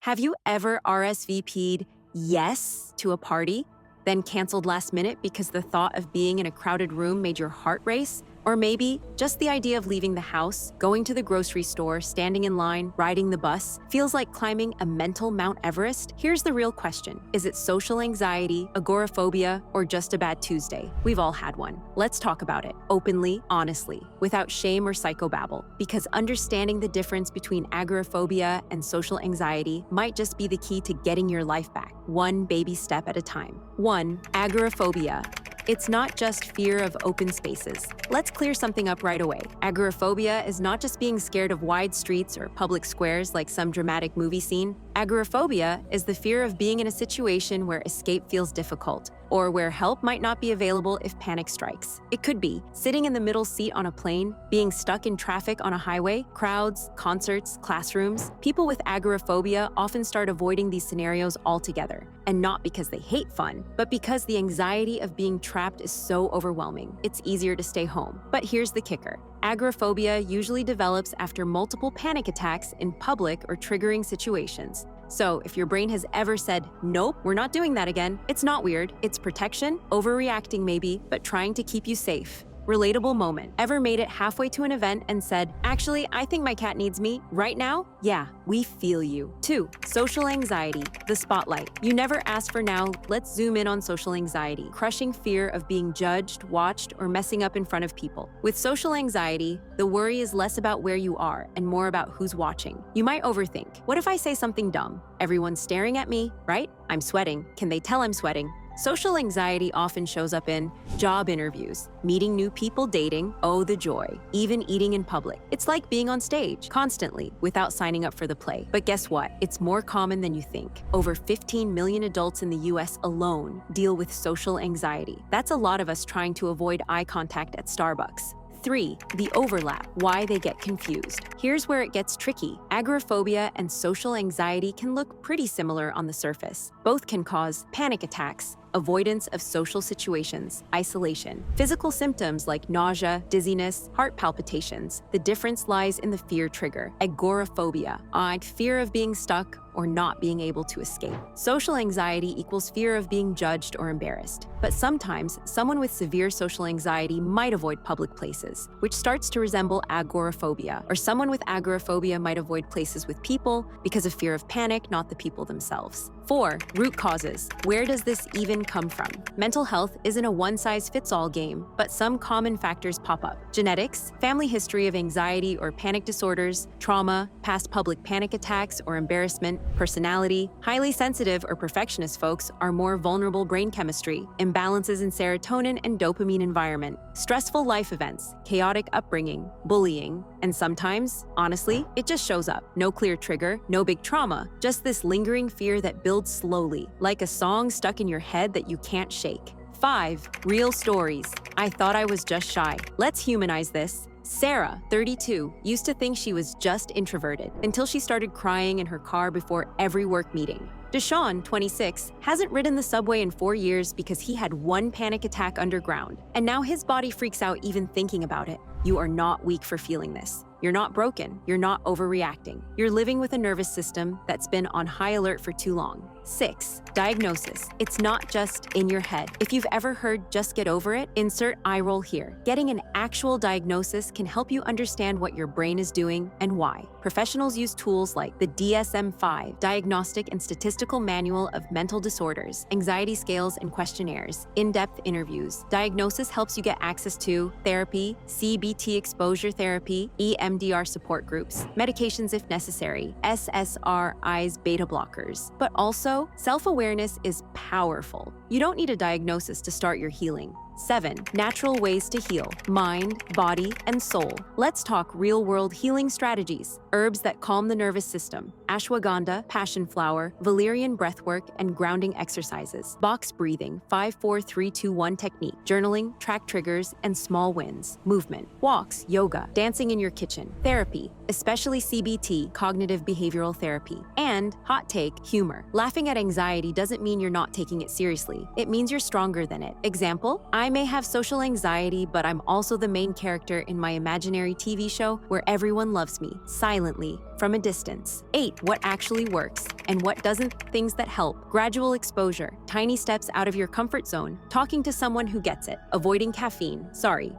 Have you ever RSVP'd yes to a party, then canceled last minute because the thought of being in a crowded room made your heart race? Or maybe just the idea of leaving the house, going to the grocery store, standing in line, riding the bus, feels like climbing a mental Mount Everest? Here's the real question. Is it social anxiety, agoraphobia, or just a bad Tuesday? We've all had one. Let's talk about it, openly, honestly, without shame or psychobabble, because understanding the difference between agoraphobia and social anxiety might just be the key to getting your life back, one baby step at a time. 1. Agoraphobia. It's not just fear of open spaces. Let's clear something up right away. Agoraphobia is not just being scared of wide streets or public squares like some dramatic movie scene. Agoraphobia is the fear of being in a situation where escape feels difficult, or where help might not be available if panic strikes. It could be sitting in the middle seat on a plane, being stuck in traffic on a highway, crowds, concerts, classrooms. People with agoraphobia often start avoiding these scenarios altogether, and not because they hate fun, but because the anxiety of being trapped is so overwhelming. It's easier to stay home. But here's the kicker. Agoraphobia usually develops after multiple panic attacks in public or triggering situations. So if your brain has ever said, nope, we're not doing that again, it's not weird. It's protection, overreacting maybe, but trying to keep you safe. Relatable moment. Ever made it halfway to an event and said, actually, I think my cat needs me right now? Yeah, we feel you. 2. Social anxiety, the spotlight. You never asked for now, let's zoom in on social anxiety. Crushing fear of being judged, watched, or messing up in front of people. With social anxiety, the worry is less about where you are and more about who's watching. You might overthink. What if I say something dumb? Everyone's staring at me, right? I'm sweating. Can they tell I'm sweating? Social anxiety often shows up in job interviews, meeting new people, dating, oh the joy, even eating in public. It's like being on stage, constantly, without signing up for the play. But guess what? It's more common than you think. Over 15 million adults in the US alone deal with social anxiety. That's a lot of us trying to avoid eye contact at Starbucks. 3. The overlap, why they get confused. Here's where it gets tricky. Agoraphobia and social anxiety can look pretty similar on the surface. Both can cause panic attacks, avoidance of social situations, isolation, physical symptoms like nausea, dizziness, heart palpitations. The difference lies in the fear trigger, agoraphobia, fear of being stuck or not being able to escape. Social anxiety equals fear of being judged or embarrassed. But sometimes, someone with severe social anxiety might avoid public places, which starts to resemble agoraphobia. Or someone with agoraphobia might avoid places with people because of fear of panic, not the people themselves. 4. Root causes. Where does this even come from? Mental health isn't a one-size-fits-all game, but some common factors pop up. Genetics, family history of anxiety or panic disorders, trauma, past public panic attacks or embarrassment, personality. Highly sensitive or perfectionist folks are more vulnerable brain chemistry, imbalances in serotonin and dopamine environment, stressful life events, chaotic upbringing, bullying, and sometimes, honestly, it just shows up. No clear trigger, no big trauma, just this lingering fear that builds slowly, like a song stuck in your head that you can't shake. 5. Real stories. I thought I was just shy. Let's humanize this. Sarah, 32, used to think she was just introverted until she started crying in her car before every work meeting. Deshaun, 26, hasn't ridden the subway in 4 years because he had one panic attack underground, and now his body freaks out even thinking about it. You are not weak for feeling this. You're not broken. You're not overreacting. You're living with a nervous system that's been on high alert for too long. 6. Diagnosis. It's not just in your head. If you've ever heard just get over it, insert eye roll here. Getting an actual diagnosis can help you understand what your brain is doing and why. Professionals use tools like the DSM-5, Diagnostic and Statistical Manual of Mental Disorders, anxiety scales and questionnaires, in-depth interviews. Diagnosis helps you get access to therapy, CBT exposure therapy, EMDR support groups, medications if necessary, SSRIs beta blockers, but also self-awareness is powerful. You don't need a diagnosis to start your healing. 7. Natural ways to heal. Mind, body, and soul. Let's talk real-world healing strategies. Herbs that calm the nervous system. Ashwagandha, passion flower, valerian breathwork, and grounding exercises. Box breathing, 5-4-3-2-1 technique. Journaling, track triggers, and small wins. Movement. Walks, yoga, dancing in your kitchen. Therapy, especially CBT, cognitive behavioral therapy. And, hot take, humor. Laughing at anxiety doesn't mean you're not taking it seriously. It means you're stronger than it. Example, I may have social anxiety, but I'm also the main character in my imaginary TV show where everyone loves me, silently, from a distance. 8. What actually works and what doesn't. Things that help. Gradual exposure, tiny steps out of your comfort zone, talking to someone who gets it, avoiding caffeine,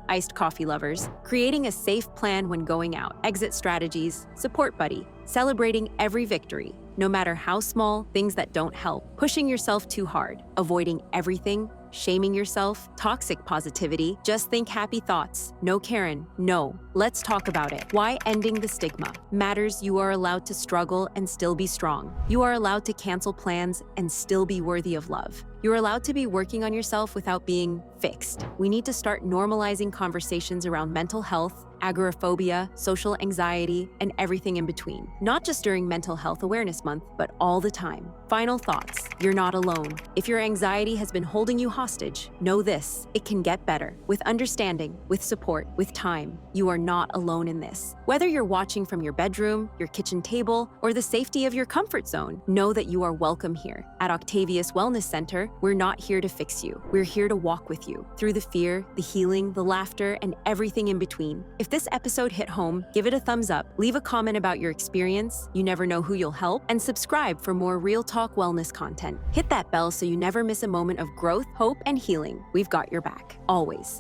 iced coffee lovers, creating a safe plan when going out, exit strategies, support buddy, celebrating every victory, no matter how small, things that don't help, pushing yourself too hard, avoiding everything, shaming yourself, toxic positivity, just think happy thoughts. No Karen, no. Let's talk about it. Why ending the stigma matters. You are allowed to struggle and still be strong. You are allowed to cancel plans and still be worthy of love. You're allowed to be working on yourself without being fixed. We need to start normalizing conversations around mental health, agoraphobia, social anxiety, and everything in between. Not just during Mental Health Awareness Month, but all the time. Final thoughts. You're not alone. If your anxiety has been holding you hostage, know this: it can get better. With understanding, with support, with time, you are not alone in this. Whether you're watching from your bedroom, your kitchen table, or the safety of your comfort zone, know that you are welcome here. At Octavious Wellness Center, we're not here to fix you. We're here to walk with you through the fear, the healing, the laughter, and everything in between. If this episode hit home, give it a thumbs up, leave a comment about your experience, you never know who you'll help, and subscribe for more Real Talk wellness content. Hit that bell so you never miss a moment of growth, hope, and healing. We've got your back, always.